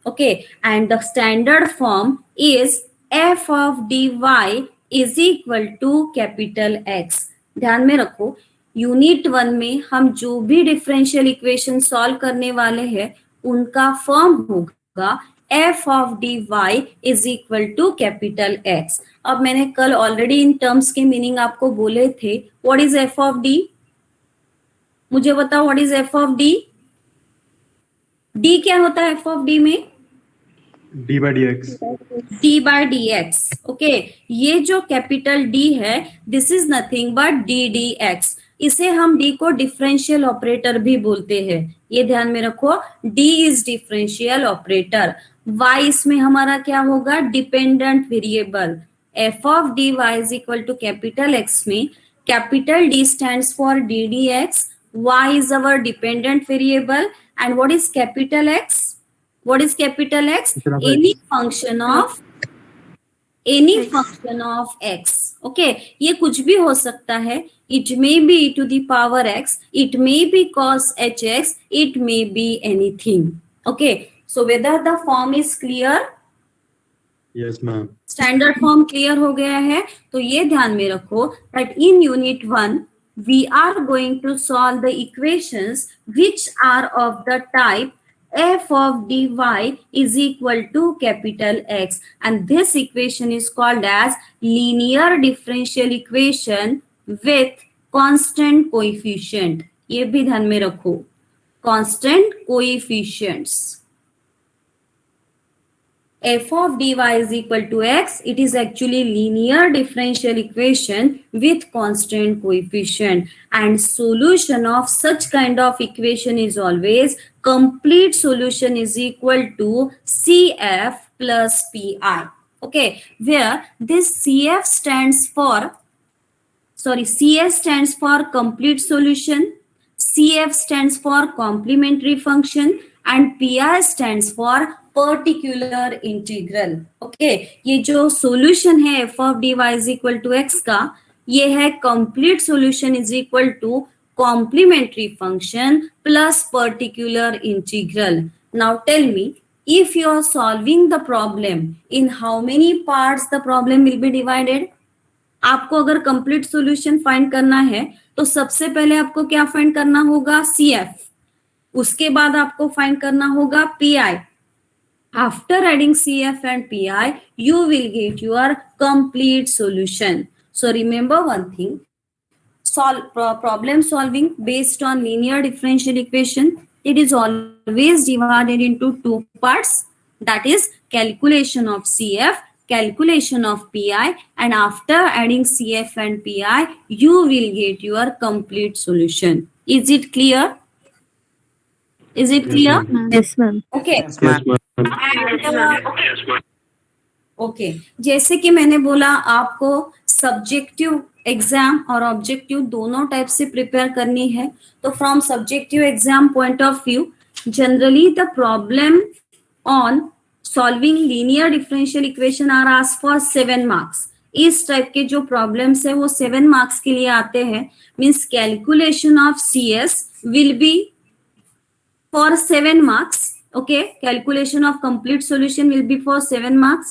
Okay, and the standard form is f of dy is equal to capital x. ध्यान में रखो, unit 1 में हम जो भी डिफरेंशियल इक्वेशन सॉल्व करने वाले हैं उनका फॉर्म होगा f of dy is equal to capital x. अब मैंने कल ऑलरेडी इन टर्म्स के मीनिंग आपको बोले थे. What is f of d? मुझे बताओ, what is f of d? d क्या होता है f of d में? d by dx. d by dx. Okay, ये जो कैपिटल d है this is nothing but d dx. इसे हम d को डिफरेंशियल ऑपरेटर भी बोलते हैं. ये ध्यान में रखो, d is differential operator. y इसमें हमारा क्या होगा? Dependent variable. f of dy is equal to capital x में capital d stands for d dx. y is our dependent variable and what is capital X? What is capital X? Any function of x. Okay, ये कुछ भी हो सकता है. It may be to the power x, it may be cos hx, it may be anything. Okay, so whether the form is clear? Yes ma'am. Standard form clear हो गया है. तो ये ध्यान में रखो that in unit 1 we are going to solve the equations which are of the type f of dy is equal to capital X, and this equation is called as linear differential equation with constant coefficient. ये भी ध्यान में रखो, constant coefficients. f of dy is equal to x, it is actually linear differential equation with constant coefficient, and solution of such kind of equation is always complete solution is equal to CF plus PI. Okay, where this CF stands for, CS stands for complete solution, CF stands for complementary function, and PI stands for particular integral. Okay, ये जो solution है f of dy is equal to x का, ये है complete solution is equal to complementary function plus particular integral. Now tell me, if you are solving the problem, in how many parts the problem will be divided? आपको अगर complete solution find करना है तो सबसे पहले आपको क्या find करना होगा? CF. उसके बाद आपको फाइंड करना होगा PI. After adding CF and PI, you will get your complete solution. So remember one thing, problem solving based on linear differential equation, it is always divided into two parts, that is calculation of CF, calculation of PI, and after adding CF and PI, you will get your complete solution. Is it clear? Is it clear? Yes ma'am. Okay. Yes ma'am. Okay, जैसे कि मैंने बोला आपको subjective exam और objective दोनों type से prepare करनी है. तो from subjective exam point of view, generally the problem on solving linear differential equation are asked for 7 मार्क्स. इस टाइप के जो प्रॉब्लम्स है वो 7 मार्क्स के लिए आते हैं. Means calculation of CS will be for 7 marks. Okay, calculation of complete solution will be for 7 marks.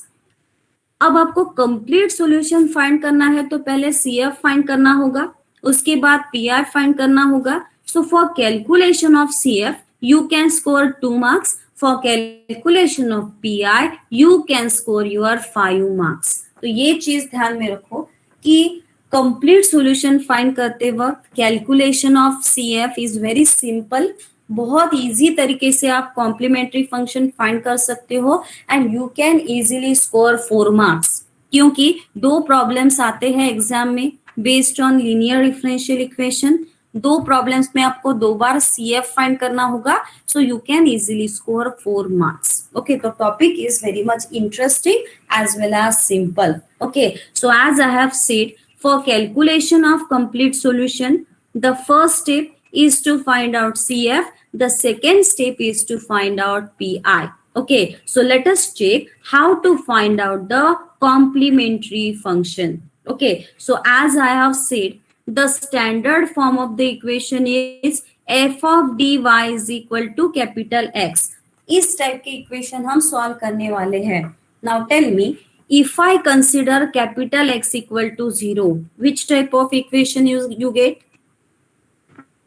अब आपको complete solution find करना है तो पहले CF find करना होगा, उसके बाद PI find करना होगा. So for calculation of CF you can score 2 marks. For calculation of PI you can score your 5 marks. तो ये चीज ध्यान में रखो कि complete solution find करते वक्त calculation of CF is very simple. बहुत इजी तरीके से आप कॉम्प्लीमेंट्री फंक्शन फाइंड कर सकते हो and you can easily score 4 marks, क्योंकि 2 प्रॉब्लम्स आते हैं एग्जाम में based on linear differential equation. 2 problems में आपको 2 बार CF फाइंड करना होगा, so you can easily score 4 marks. Okay, तो topic is very much interesting as well as simple. Okay, so as I have said, for calculation of complete solution the first step is to find out CF, the second step is to find out PI. Okay, so let us check how to find out the complementary function. Okay, so as I have said, the standard form of the equation is f of dy is equal to capital X. इस type के equation हम solve करने वाले हैं. Now tell me, if I consider capital X equal to 0, which type of equation you get?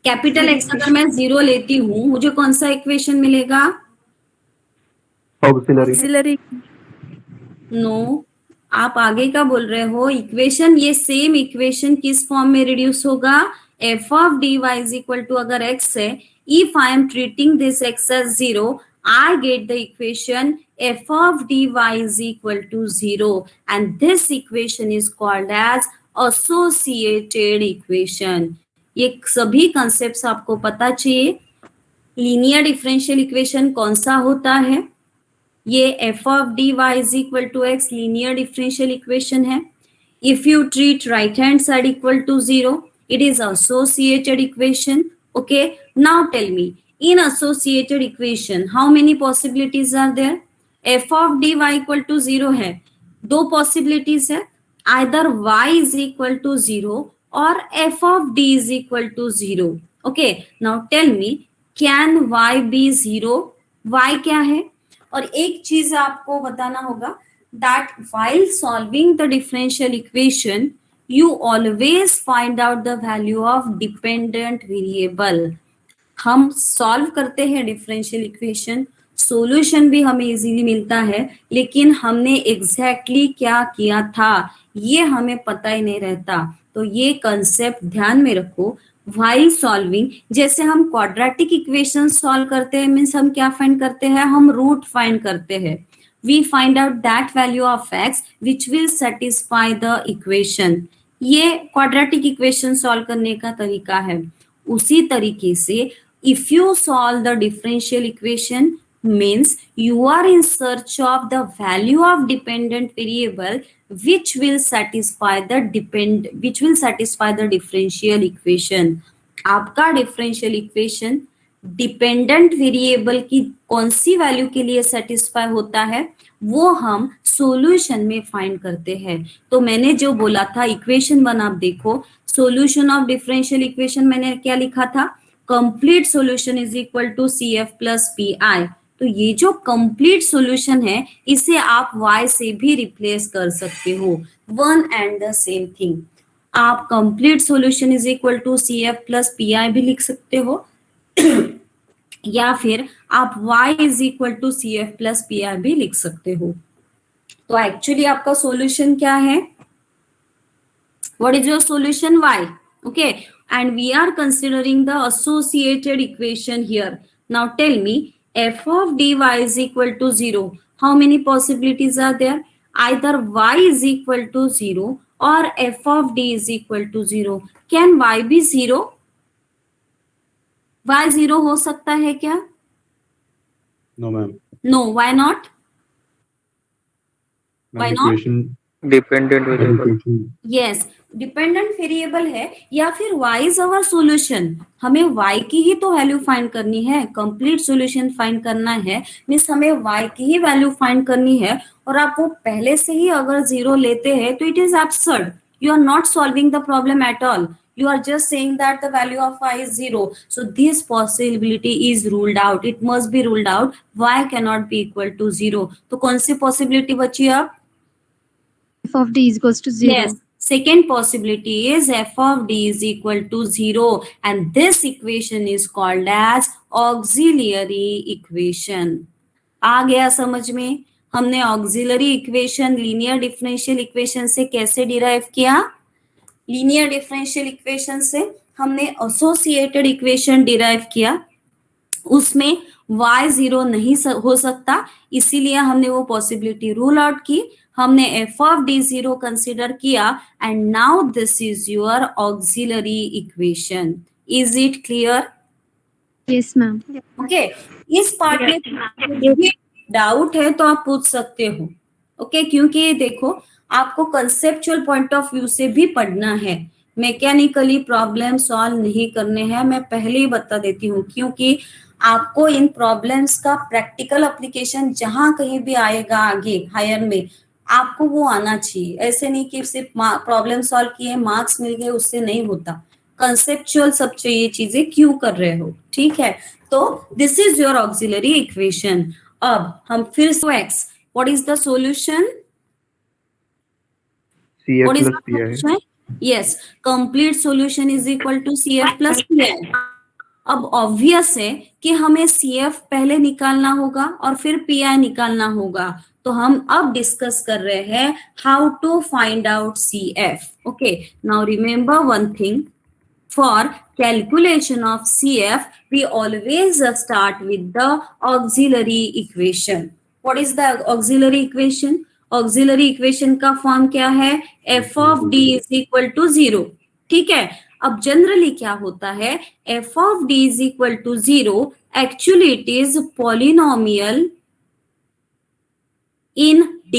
Capital x अगर मैं 0 लेती हूँ, मुझे कौन सा इक्वेशन मिलेगा? ऑक्सिलरी. नो, आप आगे का बोल रहे हो. इक्वेशन, ये सेम इक्वेशन किस फॉर्म में रिड्यूस होगा? F of D Y is equal to, अगर एक्स है, if I am treating this X as 0, I get the equation f of dy is equal to 0, and this equation is called as associated equation. ये सभी concepts आपको पता चाहिए. Linear differential equation कौन सा होता है? ये f of dy is equal to x linear differential equation है. If you treat right hand side equal to 0, it is associated equation. Okay, now tell me, in associated equation how many possibilities are there? f of dy equal to 0 है, दो possibilities है, either y is equal to 0 or f of d is equal to 0. Okay, now tell me, can y be 0? y क्या है? और एक चीज आपको बताना होगा, that while solving the differential equation you always find out the value of dependent variable. हम solve करते हैं डिफरेंशियल इक्वेशन, सॉल्यूशन भी हमें इजीली मिलता है, लेकिन हमने एग्जैक्टली क्या किया था ये हमें पता ही नहीं रहता. तो ये कंसेप्ट ध्यान में रखो. व्हाइल सॉल्विंग, जैसे हम क्वाड्रेटिक इक्वेशन सॉल्व करते हैं, मीन्स हम क्या फाइंड करते हैं? हम रूट फाइंड करते हैं. We find out that value of X which will satisfy the equation. ये क्वाड्रेटिक इक्वेशन सॉल्व करने का तरीका है. उसी तरीके से if you solve the differential equation, means you are in search of the value of dependent variable which will satisfy the differential equation. आपका differential equation dependent variable की कौन सी वैल्यू के लिए सेटिस्फाई होता है वो हम सॉल्यूशन में फाइंड करते हैं. तो मैंने जो बोला था इक्वेशन 1 आप देखो, सॉल्यूशन ऑफ डिफरेंशियल इक्वेशन मैंने क्या लिखा था? Complete solution is equal to CF plus PI. तो ये जो कंप्लीट सॉल्यूशन है इसे आप y से भी रिप्लेस कर सकते हो. One and the same thing. आप complete solution is equal to CF plus PI भी लिख सकते हो या फिर आप y is equal to CF plus PI भी लिख सकते हो. तो एक्चुअली आपका सॉल्यूशन क्या है? What is your solution? y. Okay, and we are considering the associated equation here. Now tell me, f of dy is equal to 0. How many possibilities are there? Either y is equal to 0 or f of d is equal to 0. Can y be 0? y 0 हो सकता है क्या? No, ma'am. No, why not? Why not? Dependent variable. Yes, dependent variable है या फिर y is our solution. हमें y की ही तो वैल्यू फाइंड करनी है, कंप्लीट सॉल्यूशन फाइंड करना है, मींस हमें y की ही वैल्यू फाइंड करनी है. और आप वो पहले से ही अगर 0 लेते हैं तो it is absurd. You are not solving the problem at all. You are just saying that the value of y is 0. So this possibility is ruled out. It must be ruled out. Y cannot be equal to 0. तो कौन सी possibility बची अब? f of d is equals to 0. Yes. Second possibility is f of d is equal to 0, and this equation is called as auxiliary equation. आ गया समझ में? हमने auxiliary equation linear differential equation से कैसे डिराइव किया? Linear differential equation से हमने associated equation derive किया. उसमें y 0 नहीं हो सकता, इसीलिए हमने वो पॉसिबिलिटी रूल आउट की. हमने f of d 0 कंसिडर किया and now this is your auxiliary equation. Is it clear? Yes, ma'am. Okay, इस पार्ट में डाउट है तो आप पूछ सकते हो. ओके, क्योंकि देखो आपको कंसेप्चुअल पॉइंट ऑफ व्यू से भी पढ़ना है, मैकेनिकली प्रॉब्लम सॉल्व नहीं करने हैं. मैं पहले ही बता देती हूँ, क्योंकि आपको इन प्रॉब्लम्स का प्रैक्टिकल एप्लीकेशन जहां कहीं भी आएगा आगे हायर में, आपको वो आना चाहिए. ऐसे नहीं कि सिर्फ प्रॉब्लम सॉल्व किए मार्क्स मिल गए, उससे नहीं होता. कंसेप्चुअल सब ये चीजें क्यों कर रहे हो, ठीक है। तो this is your auxiliary equation. अब हम फिर से x, what is the solution? CF What is plus the PI. solution? Yes, complete solution is equal to CF plus PI. अब ऑब्वियस है कि हमें CF पहले निकालना होगा और फिर PI निकालना होगा। तो हम अब डिस्कस कर रहे हैं how to find out CF. Okay, now remember one thing, for calculation of CF, we always start with the auxiliary equation. What is the auxiliary equation? Auxiliary equation का फॉर्म क्या है? f of d is equal to 0. ठीक है। अब generally क्या होता है? f of d is equal to 0, actually it is polynomial in d.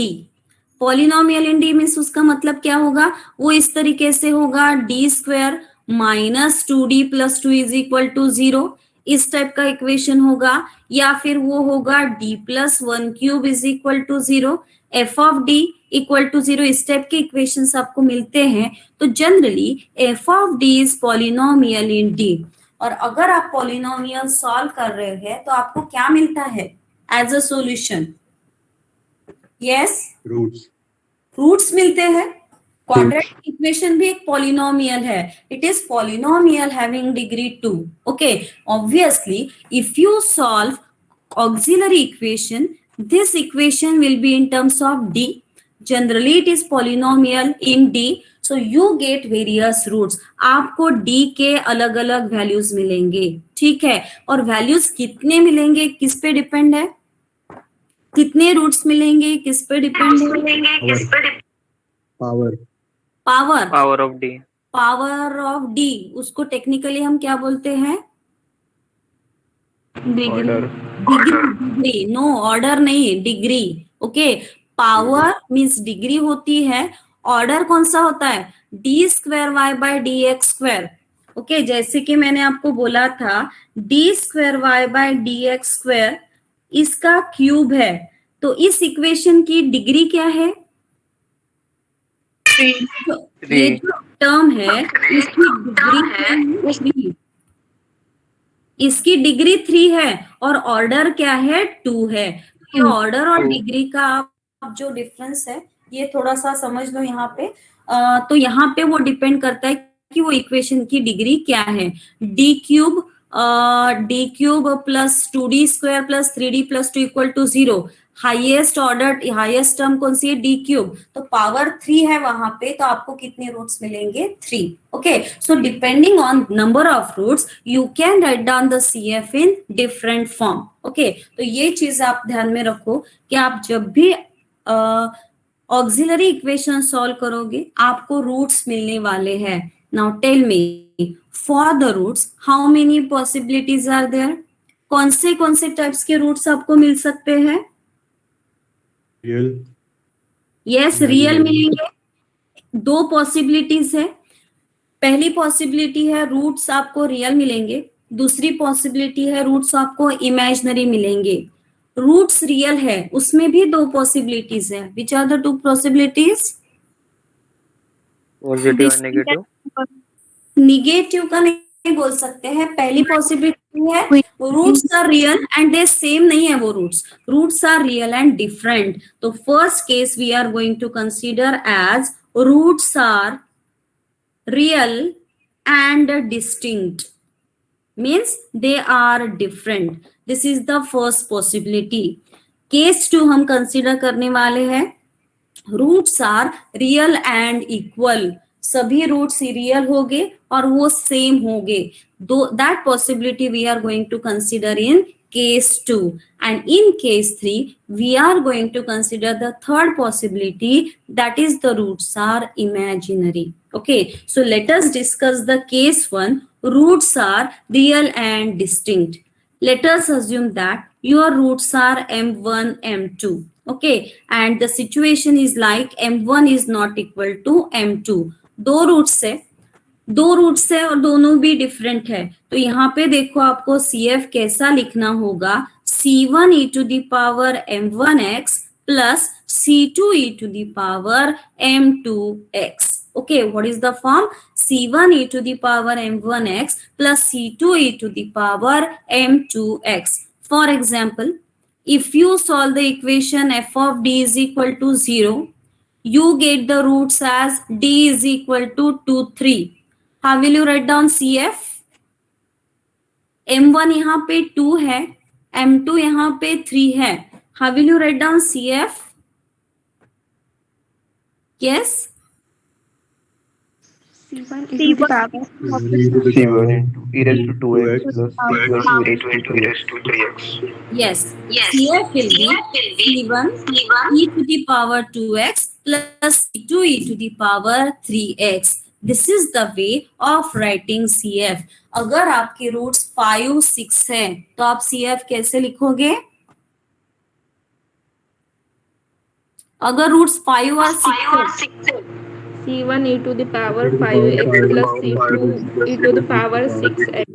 Polynomial in D means उसका मतलब क्या होगा? वो इस तरीके से होगा, D square minus 2d plus 2 is equal to 0, इस टाइप का इक्वेशन होगा। या फिर वो होगा d plus 1 cube is equal to 0, f of d equal to 0, इस टाइप के इक्वेशंस आपको मिलते हैं। तो generally f of d is polynomial in d। और अगर आप पॉलिनोमियल सॉल्व कर रहे हैं तो आपको क्या मिलता है as a solution? Yes, roots मिलते हैं। क्वाड्रेटिक इक्वेशन भी एक पॉलिनोमियल है, it is polynomial having degree 2। Okay, obviously if you solve auxiliary equation, this equation will be in terms of d. Generally it is polynomial in d, so you get various roots. आपको d के अलग अलग values मिलेंगे, ठीक है। और values कितने मिलेंगे किस पे डिपेंड है? कितने रूट्स मिलेंगे किस पे डिपेंड है? Power of D. Power of D, उसको टेक्निकली हम क्या बोलते हैं? डिग्री। नो, ऑर्डर नहीं, degree. Okay, power means degree होती है, ऑर्डर कौन सा होता है? D square Y by D X square. Okay, जैसे कि मैंने आपको बोला था, D square Y by D X square इसका क्यूब है। तो इस इक्वेशन की डिग्री क्या है? ये जो टर्म है इसकी डिग्री 3, इसकी डिग्री 3 है और ऑर्डर क्या है? 2 है। ये ऑर्डर और डिग्री का आप जो डिफरेंस है ये थोड़ा सा समझ लो यहाँ पे। तो यहाँ पे वो डिपेंड करता है कि वो इक्वेशन की डिग्री क्या है। D cube plus 2d square plus 3d plus 2 equal to 0। Highest order, highest term कौन सी है? D cube. तो पावर 3 है वहां पे, तो आपको कितने रूट्स मिलेंगे? 3। Okay, so depending on number of roots you can write down the CF in different form. Okay, तो ये चीज आप ध्यान में रखो कि आप जब भी ऑक्सिलरी इक्वेशन सॉल्व करोगे आपको रूट्स मिलने वाले हैं। Now tell me, for the roots how many possibilities are there? कौन से टाइप्स के रूट्स आपको मिल सकते हैं? रियल। यस, रियल मिलेंगे। 2 पॉसिबिलिटीज है। पहली पॉसिबिलिटी है रूट्स आपको रियल मिलेंगे, दूसरी पॉसिबिलिटी है रूट्स आपको इमेजिनरी मिलेंगे। रूट्स रियल है उसमें भी 2 पॉसिबिलिटीज है। Which are the 2 possibilities? Positive और नेगेटिव। निगेटिव का नहीं बोल सकते हैं। पहली पॉसिबिलिटी है roots are real and they same नहीं है वो roots are real and different. तो first case we are going to consider as roots are real and distinct, means they are different. This is the first possibility. Case 2 हम consider करने वाले हैं roots are real and equal. सभी roots real होंगे और वो same होंगे। That possibility we are going to consider in case 2, and in case 3 we are going to consider the third possibility, that is the roots are imaginary. Okay, so let us discuss the case 1, roots are real and distinct. Let us assume that your roots are m1 m2. Okay, and the situation is like m1 is not equal to m2. दो roots है और दोनों भी different है। तो यहाँ पे देखो आपको CF कैसा लिखना होगा? C1 e to the power m1x plus C2 e to the power m2x। Okay, what is the form? C1 e to the power m1x plus C2 e to the power m2x. For example, if you solve the equation f of d is equal to 0, you get the roots as d is equal to 2, 3. How will you write down CF? m1 यहाँ पे 2 है, m2 यहाँ पे 3 है. How will you write down CF? Yes? C1 e to the power C1 e raised to 2x x plus C2 e to 3x. Yes. CF will be C1 e to the power 2x plus C2 e to the power 3x. This is the way of writing CF. अगर आपके roots 5, 6 है तो आप CF कैसे लिखोगे? अगर roots 5 और 6 है, C1 e to the power 5x plus C2 e to the power 6x.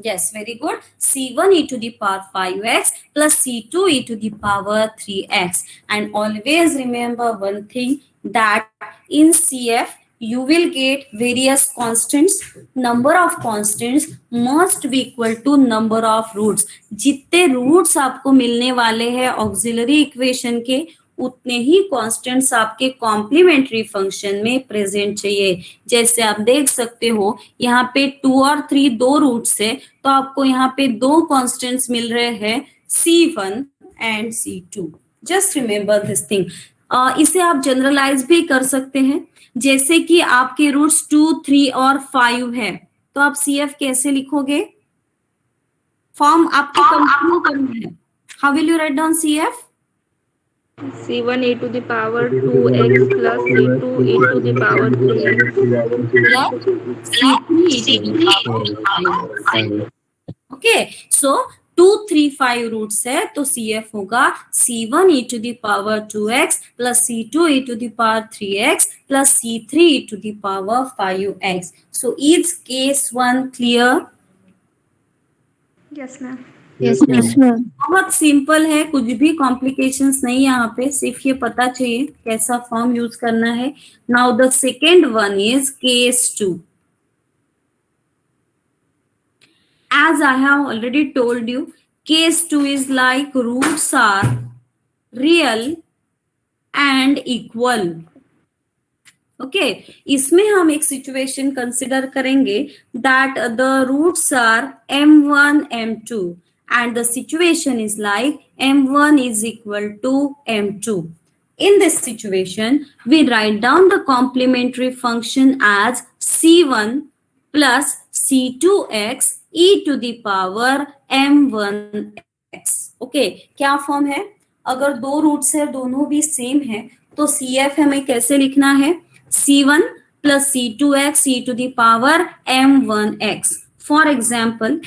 yes, very good. C1 e to the power 5x plus C2 e to the power 3x. And always remember one thing, that in CF you will get various constants. Number of constants must be equal to number of roots. जितने roots आपको मिलने वाले हैं auxiliary equation के, उतने ही constants आपके complementary function में present चाहिए. जैसे आप देख सकते हो यहाँ पे 2 और 3 दो रूट्स है, तो आपको यहाँ पे दो कांस्टेंट्स मिल रहे हैं C1 and C2. Just remember this thing. इसे आप जनरलाइज भी कर सकते हैं. जैसे कि आपके रूट्स 2, 3 और 5 है, तो आप CF कैसे लिखोगे? फॉर्म आपको कंटिन्यू करना है. How will you write down CF? C1 e to the power 2x plus C2 e to the power 3x. C3 e to the power 5. Okay, so 2, 3, 5 roots है, तो CF होगा C1 e to the power 2x plus C2 e to the power 3x plus C3 e to the power 5x. So is case 1 clear? Yes, ma'am. Yes, ma'am. बहुत simple है, कुछ भी complications नहीं यहाँ पे, सिर्फ ये पता चाहिए कैसा फॉर्म यूज करना है. Now the second one is case 2. As I have already told you, case 2 is like roots are real and equal. Okay, इसमें हम एक सिचुएशन कंसिडर करेंगे that the roots are m1, m2 and the situation is like m1 is equal to m2. In this situation, we write down the complementary function as c1 plus c2x e to the power m1x. Okay, क्या form है? अगर दो roots है, दोनों भी same है, तो CF हमें कैसे लिखना है? C1 plus C2x e to the power m1x. For example,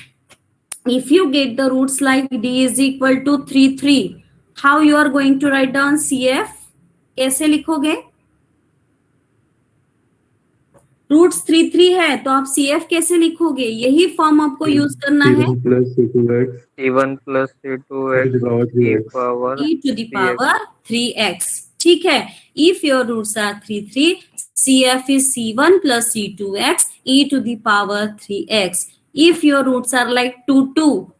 if you get the roots like d is equal to 3, 3, how you are going to write down CF? कैसे लिखोगे? रूट्स 3, 3 है, तो आप CF कैसे लिखोगे? यही फॉर्म आपको use करना है. C1 plus C2x C1 plus C2x e power e to the power 3x. ठीक है. If your roots are 3, 3, CF is C1 plus C2x e to the power 3x. If your roots are like 2, 2,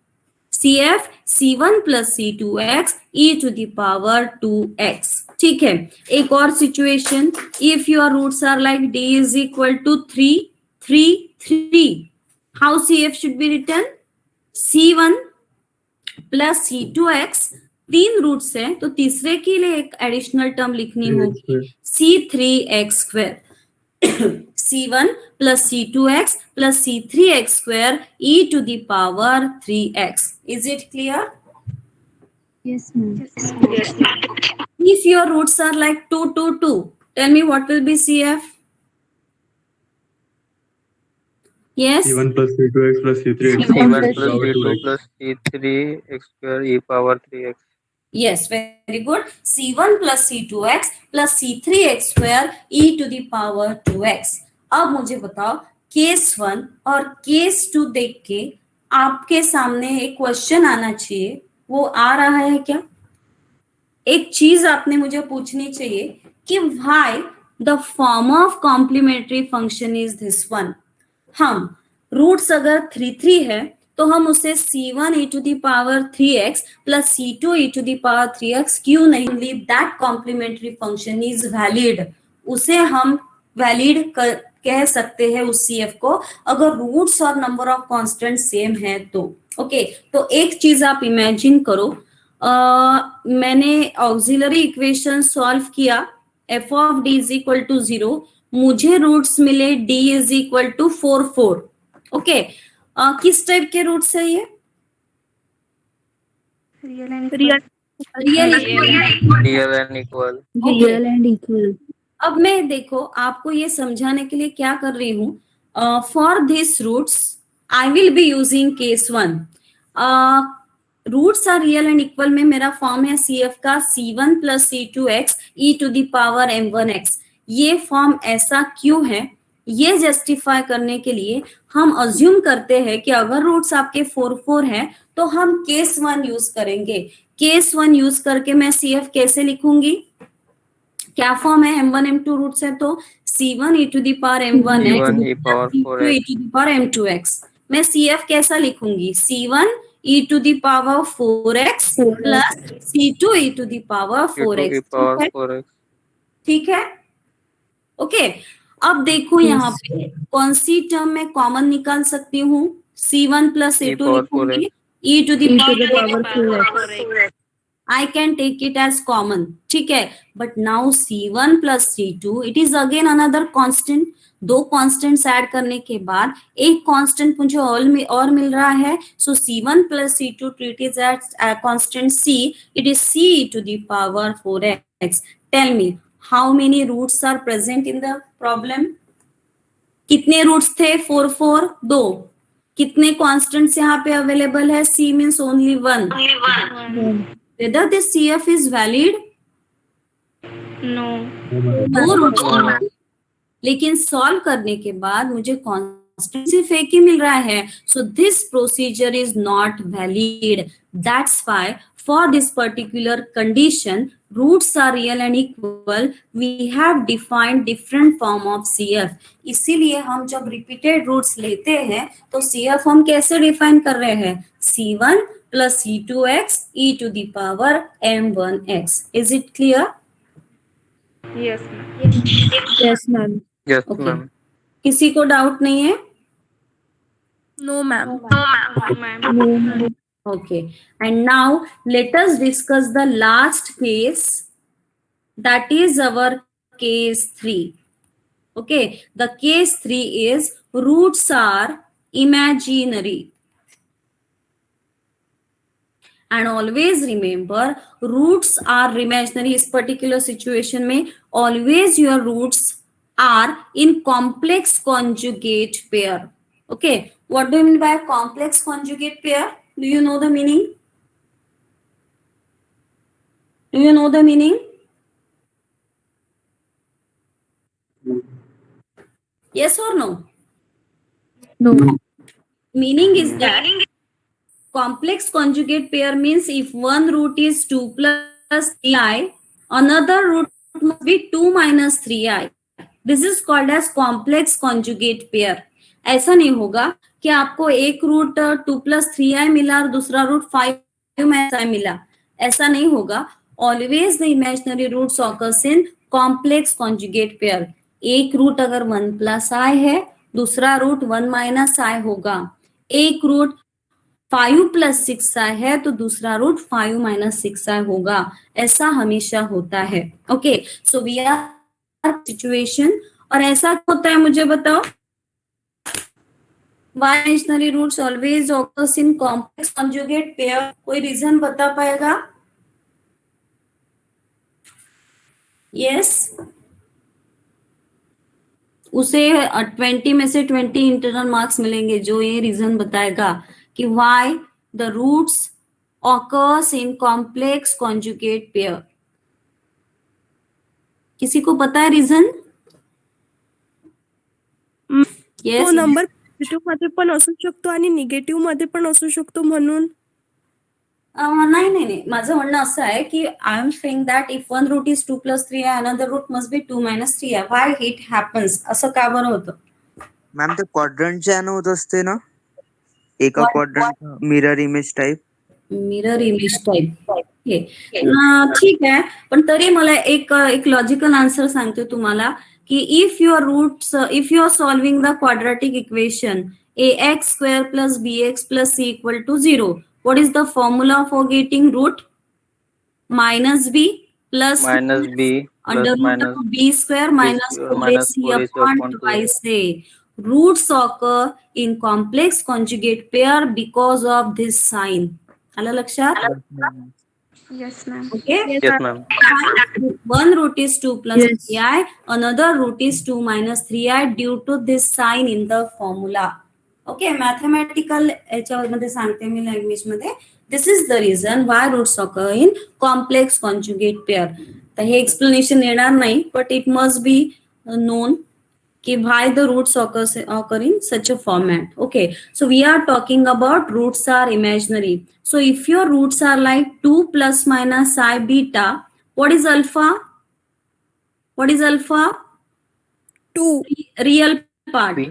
CF C1 plus C2x e to the power 2x. ठीक है. एक और situation, if your roots are like d is equal to 3, 3, 3, how CF should be written? C1 plus C2x, 3 roots है, तो तीसरे के लिए एक एडिशनल टर्म लिखनी होगी C3x square. C1 plus C2x plus C3x square e to the power 3x. Is it clear? Yes, ma'am. Yes, ma'am. If your roots are like 2, 2, 2, tell me what will be CF? Yes? C1 plus C2x plus C3x C1 plus C2 plus C3x square e power 3x. Yes, very good. C1 plus C2x plus C3x square e to the power 2x. अब मुझे बताओ, case 1 और case 2 देख के आपके सामने एक question आना चाहिए. वो आ रहा है क्या? एक चीज आपने मुझे पूछनी चाहिए कि why the form of complementary function is this one. हम रूट्स अगर 3 है तो हम उसे c1 e to the power 3x plus c2 e to the power 3x क्यों नहीं? That complementary function is valid. उसे हम वैलिड कह सकते हैं उस CF को अगर रूट्स और नंबर ऑफ कांस्टेंट सेम है तो. ओके तो एक चीज आप इमेजिन करो, मैंने ऑक्सिलरी इक्वेशन सॉल्व किया, f of d is equal to 0, मुझे रूट्स मिले d is equal to 4 4. Okay किस टाइप के रूट्स है ये? Real and real real and equal. Real and equal. अब मैं देखो आपको ये समझाने के लिए क्या कर रही हूँ, for this roots I will be using case 1. Roots are real and equal में मेरा फॉर्म है CF का c1 plus c2x e to the power m1x. ये फॉर्म ऐसा क्यों है? ये जस्टिफाई करने के लिए हम अज्यूम करते हैं कि अगर रूट्स आपके 4 4 हैं तो हम केस 1 यूज करेंगे. केस 1 यूज करके मैं CF कैसे लिखूंगी? क्या फॉर्म है? m1 m2 रूट्स है तो c1 e to the power m1x c1 e power c2 e 4x. To the power m2x. मैं CF कैसा लिखूंगी? c1 e to the power 4x प्लस c2 e to the power c2 e 4x. power 4x. ठीक है. Okay अब देखो यहाँ पे कौन सी टर्म में कॉमन निकाल सकती हूँ? c1 plus e c2 power लिखूंगी e to the E to the power power 4x. I can take it as common. ठीक है. But now c1 plus c2 it is again another constant. दो constants add करने के बाद एक constant मुझे और मिल रहा है. सो c1 plus c2 treat it as constant c. It is c to the power 4x. Tell me how many roots are present in the problem? कितने रूट्स थे? 4 4 2. कितने कांस्टेंट्स यहाँ पे अवेलेबल है? c means only 1. Whether this CF is valid? No. दो roots हैं, लेकिन solve करने के बाद मुझे कांस्टेंट सिर्फ एक ही मिल रहा है. So this procedure is not valid. That's why for this particular condition roots are real and equal we have defined different form of CF. इसीलिए हम जब रिपीटेड रूट्स लेते हैं तो CF हम कैसे डिफाइन कर रहे हैं? c1 plus c2x e to the power m1x. Is it clear? Yes. Yes, ma'am. Yes, Okay. ma'am. किसी को डाउट नहीं है? No, ma'am. Ma'am. No, ma'am. Okay. And now let us discuss the last case. That is our case 3. Okay. The case 3 is roots are imaginary. And always remember roots are imaginary. इस particular situation में always your roots are in complex conjugate pair. Okay, what do you mean by complex conjugate pair? Do you know the meaning? Do you know the meaning? Yes or no? No. Meaning is that complex conjugate pair means if one root is 2 plus 3i, another root must be 2 minus 3i. This is called as complex conjugate pair. ऐसा नहीं होगा कि आपको एक root 2 plus 3i मिला और दूसरा root 5 minus i मिला. ऐसा नहीं होगा. Always the imaginary roots occurs in complex conjugate pair. एक रूट अगर 1 plus i है, दूसरा रूट 1 minus i होगा. एक रूट 5 plus 6i है तो दूसरा रूट 5 minus 6i होगा. ऐसा हमेशा होता है. Okay so we are situation. और ऐसा होता है मुझे बताओ, why imaginary roots always occurs in complex conjugate pair? कोई रीजन बता पाएगा? यस उसे 20 में से 20 इंटरनल मार्क्स मिलेंगे जो ये रीजन बताएगा कि why the roots occurs in complex conjugate pair. किसी को पता है रीजन? तो नंबर पॉझिटिव्ह मध्ये पण असू शकतो आणि निगेटिव्ह मध्ये पण असू शकतो म्हणून. नाही माझं म्हणणं असं आहे की I am saying that if one root is 2+3 आहे अनदर रूट मस्ट बी 2-3 आहे. व्हाय इट हॅपन्स असं का बरं होतं? मॅम ते क्वाड्रंटच्या यानं होत असते ना, एका quadrant mirror image type. Mirror image type. ठीक आहे, पण तरी मला एक लॉजिकल आन्सर सांगते तुम्हाला की if your roots if you are solving the quadratic equation ax² + bx + c = 0, what is the formula for getting root? -b plus -b under plus root of b² minus 4ac upon twice a. Roots occur in complex conjugate pair because of this sign. आलं लक्षात? Yes, ma'am. Okay. Yes, ma'am. One root is 2 plus Yes. 3i, another root is 2 minus 3i due to this sign in the formula. Okay, mathematical याच्यामध्ये सांगते मी language मध्ये. This is the reason why roots occur in complex conjugate pair. तर हे explanation येणार नाही, but it must be known कि why the roots occur in such a format. Okay, so we are talking about roots are imaginary. So if your roots are like 2 plus minus I beta, what is alpha? What is alpha? 2. Real part. P.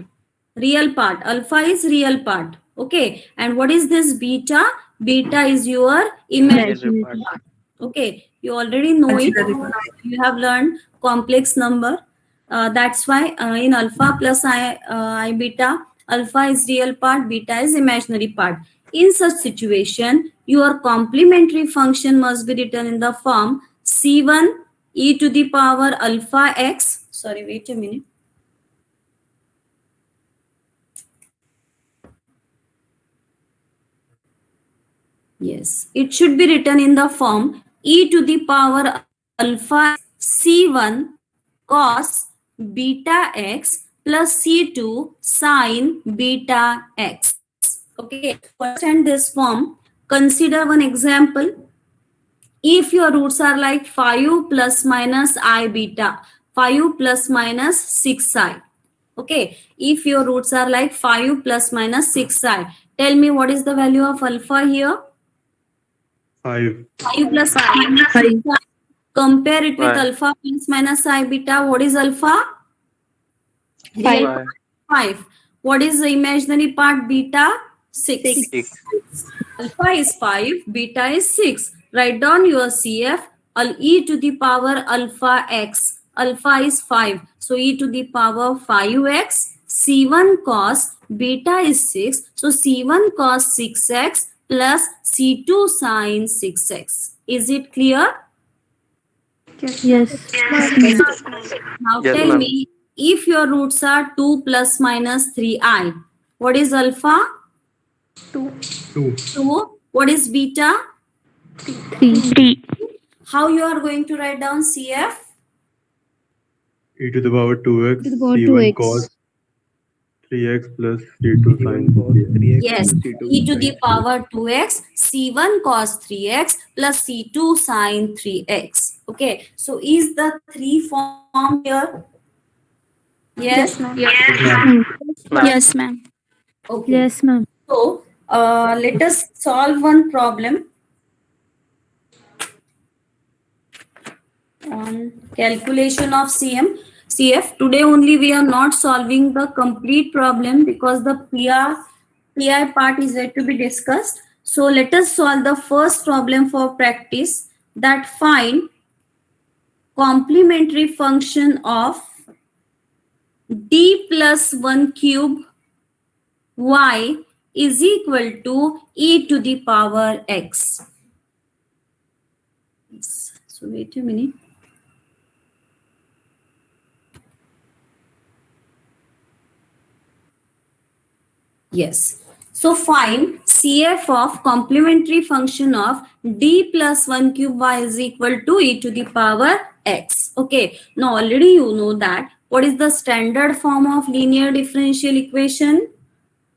Real part. Alpha is real part. Okay, and what is this beta? Beta is your imaginary Imaginary part. Okay, you already know it. You have learned complex number. That's why in alpha plus I beta, alpha is real part, beta is imaginary part. In such situation, your complementary function must be written in the form c1 e to the power alpha x. Sorry, wait a minute. Yes, it should be written in the form e to the power alpha c1 cos beta x plus c2 sin beta x. Okay, to understand this form, consider one example. If your roots are like 5 plus minus I beta, 5 plus minus 6i. Okay, if your roots are like 5 plus minus 6i, tell me what is the value of alpha here? 5. 5 plus minus 6i. Compare it with Right. alpha plus minus I beta. What is alpha? 5. 5. What is the imaginary part? Beta? 6. 6. Alpha is 5, beta is 6. Write down your CF. E to the power alpha x. Alpha is 5. So e to the power 5x. C1 cos beta is 6. So C1 cos 6x plus C2 sin 6x. Is it clear? Yes. Now Yes, tell ma'am. me, if your roots are 2 plus minus 3i, what is alpha? 2. 2. 2. What is beta? 3. How you are going to write down CF? E to the power 2x. To the power C1 2x. cos 3x plus C2 sin 3x. Yes, e to the power 2x, C1 cos 3x plus C2 sin 3x. Okay, so is the 3 form here? Yes. ma'am. Yes, ma'am. Okay. Yes, ma'am. So let us solve one problem on calculation of CF. Today only we are not solving the complete problem because the PI part is yet to be discussed. So let us solve the first problem for practice, that find complementary function of d plus 1 cube y is equal to e to the power x. Yes. So wait a minute. Yes. So find CF of complementary function of d plus 1 cube y is equal to e to the power x. Okay. Now already you know that. What is the standard form of linear differential equation?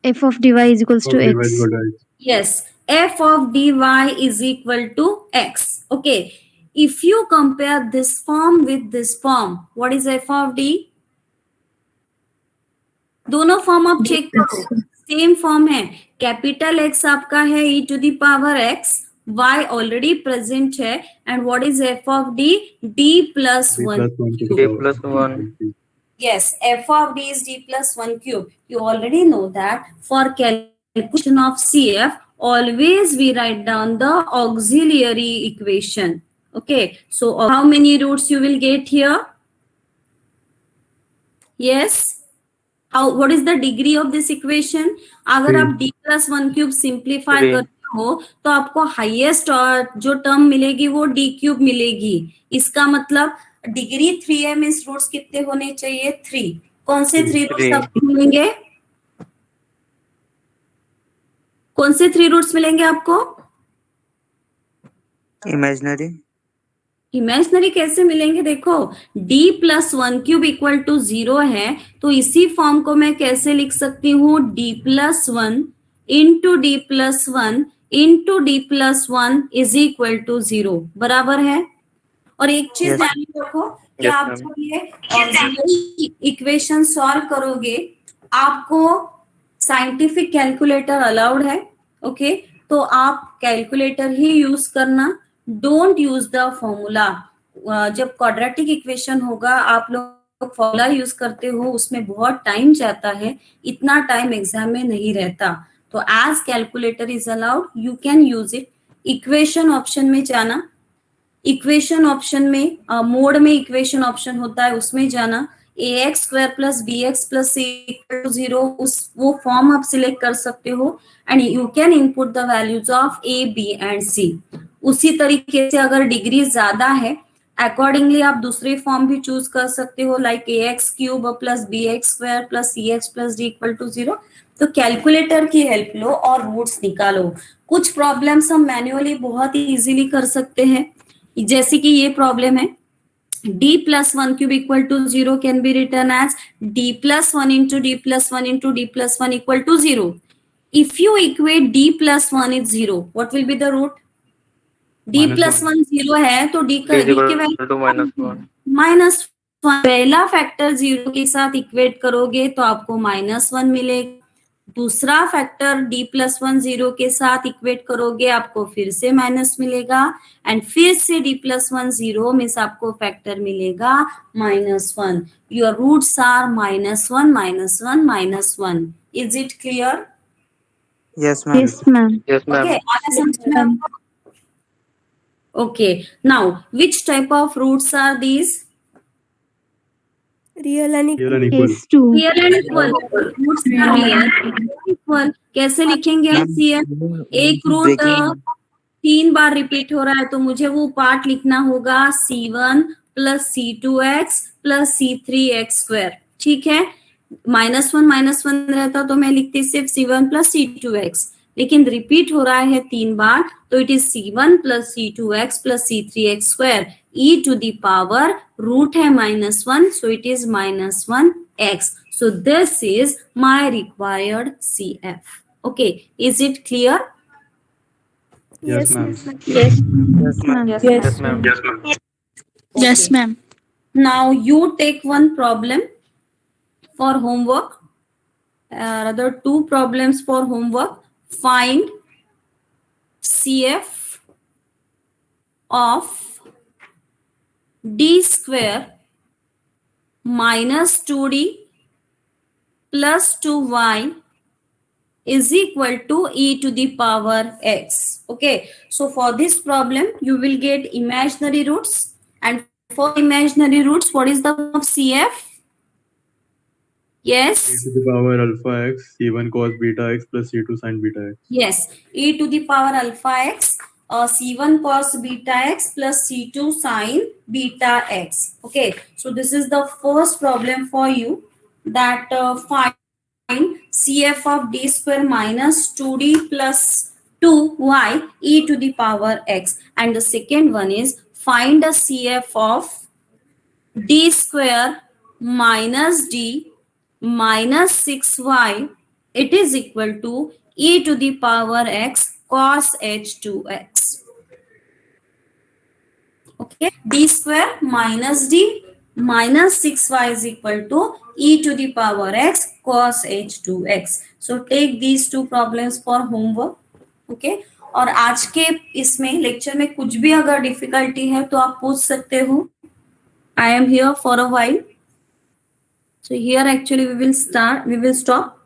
F of dy is equals to Okay, x. Yes, f of dy is equal to x. Okay, if you compare this form with this form, what is f of d? दोनों form आप check करो, same form है. Capital x आपका है e to the power x y already present है, and what is f of d? d plus D 1 plus 1 to the cube. D power plus 1. Yes, f of d is d plus 1 cube. You already know that for calculation of CF, always we write down the auxiliary equation. Okay, so how many roots you will get here? Yes. How, what is the degree of this equation? अगर आप d plus 1 cube simplify Three. करते हो तो आपको highest जो term मिलेगी वो d cube मिलेगी. इसका मतलब डिग्री 3 है, मीन्स रूट्स कितने होने चाहिए? 3. कौन से 3 रूट्स Three. आपको मिलेंगे? कौन से 3 रूट्स मिलेंगे आपको? इमेजिनरी। इमेजिनरी कैसे मिलेंगे? देखो, d plus 1 cube equal to 0 है, तो इसी फॉर्म को मैं कैसे लिख सकती हूँ? d plus 1 into D plus 1 into D plus 1 is equal to 0, बराबर है. और एक चीज Yes. ध्यान में रखो कि Yes, आप ma'am. जब ये ऑक्सिलरी इक्वेशन सॉल्व करोगे, आपको साइंटिफिक कैलकुलेटर अलाउड है. ओके, तो आप कैलकुलेटर ही यूज करना, डोंट यूज द फॉर्मूला. जब क्वाड्रेटिक इक्वेशन होगा, आप लोग फॉर्मूला यूज करते हो, उसमें बहुत टाइम जाता है, इतना टाइम एग्जाम में नहीं रहता. तो as calculator is allowed, you can use it. Equation option में जाना, इक्वेशन ऑप्शन में मोड में इक्वेशन ऑप्शन होता है, उसमें जाना. ax square plus B x plus c equal to 0, उस वो फॉर्म आप सिलेक्ट कर सकते हो, and you can input the values of a b and c. उसी तरीके से अगर डिग्री ज्यादा है, अकॉर्डिंगली आप दूसरे फॉर्म भी चूज कर सकते हो, like ax cube plus B X square plus C X plus D equal to 0. तो कैलकुलेटर की हेल्प लो और रूट्स निकालो. कुछ प्रॉब्लम्स हम मैन्युअली बहुत ही इजीली कर सकते हैं, जैसे कि ये प्रॉब्लम है, d plus 1 cube equal to 0 can be written as d plus 1 into d plus 1 into d plus 1 equal to 0. If you equate d plus 1 is 0, what will be the root? d Minus plus 1 0 है, तो d D is की equal value to -1. -1. पहला factor 0 के साथ equate करोगे तो आपको -1 मिलेगा. दूसरा फैक्टर d प्लस 1 0 के साथ इक्वेट करोगे, आपको फिर से माइनस मिलेगा, एंड फिर से d प्लस 1 0 मीन्स आपको फैक्टर मिलेगा -1. Your roots are -1 -1 -1. Is it clear? Yes ma'am. Yes, ma'am. Yes, ma'am. Okay, आगे समझ में आपको? Okay, now which type of roots are these? Real and Real and equal. Case 2. Real and equal. Roots are real and equal. कैसे लिखेंगे LCM? एक root 3 बार repeat हो रहा है, तो मुझे वो पार्ट लिखना होगा C1 plus C2x plus C3x square. ठीक है, -1 रहता तो मैं लिखती सिर्फ C1 प्लस C2x, लेकिन रिपीट हो रहा है 3 बार, तो it is C1 plus C2x plus C3x square. e to the power root है -1, so it is -1x. So this is my required CF. Okay, is it clear? Yes, ma'am. Yes, yes ma'am. ma'am. Yes, ma'am. Yes, Okay. ma'am. Now you take one problem for homework, rather 2 problems for homework. Find CF of d square minus 2d plus 2y is equal to e to the power x. Okay, so for this problem you will get imaginary roots, and for imaginary roots, what is the form of CF? Yes, E to the power alpha x, c1 cos beta x plus c2 sin beta x. yes, e to the power alpha x, c1 cos beta x plus c2 sin beta x. Okay, so this is the first problem for you, that find CF of d square minus 2d plus 2y e to the power x, and the second one is find the CF of d square minus d minus 6y, it is equal to e to the power x cos h2x. Okay, d square minus d minus 6y is equal to e to the power x cos h2x. So take these 2 problems for homework. Okay, और आज के इसमें lecture में कुछ भी अगर difficulty है तो आप पूछ सकते हो. I am here for a while. So here actually we will stop.